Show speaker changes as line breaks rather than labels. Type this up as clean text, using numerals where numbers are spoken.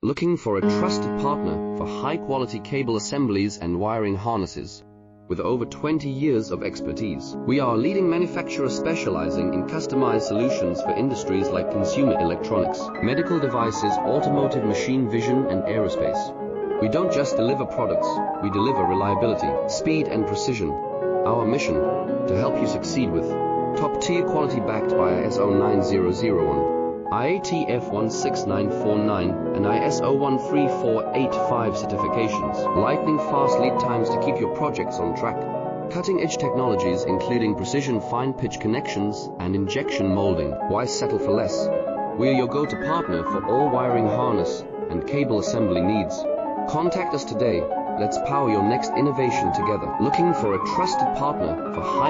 Looking for a trusted partner for high-quality cable assemblies and wiring harnesses. With over 20 years of expertise, we are a leading manufacturer specializing in customized solutions for industries like consumer electronics, medical devices, automotive, machine vision, and aerospace. We don't just deliver products, we deliver reliability, speed, and precision. Our mission, to help you succeed with top-tier quality backed by ISO 9001, IATF 16949, and ISO 13485 certifications. Lightning-fast lead times to keep your projects on track. Cutting-edge technologies including precision fine-pitch connections and injection molding. Why settle for less? We are your go-to partner for all wiring harness and cable assembly needs. Contact us today. Let's power your next innovation together. Looking for a trusted partner for high